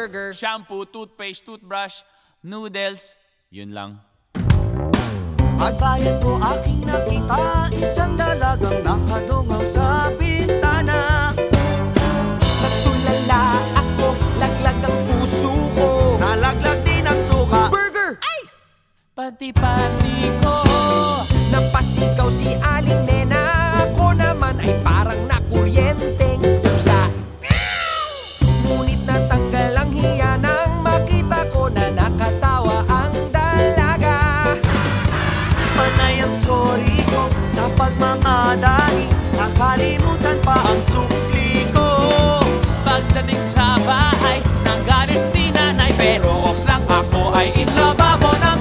burger, shampoo, toothpaste, toothbrush, noodles. Yun lang. Pagbayad ko aking nakita, isang dalagang nakadungaw sa bintana. nagtulala ako, laglag ang puso ko. Nalaglag din ang suka. Burger! Pati-pati ko. Napasigaw si Aling Nena, ako naman ay parang nakuryenteng pusa. Ngunit natanggal ang hiya nang makita ko na nakatawa ang dalaga. Panay ang sorry ko sa pagmamadali, nakalimutan pa ang sukli ko. Pagdating sa bahay, nanggalit si nanay, pero oks lang ako ay in love mo ng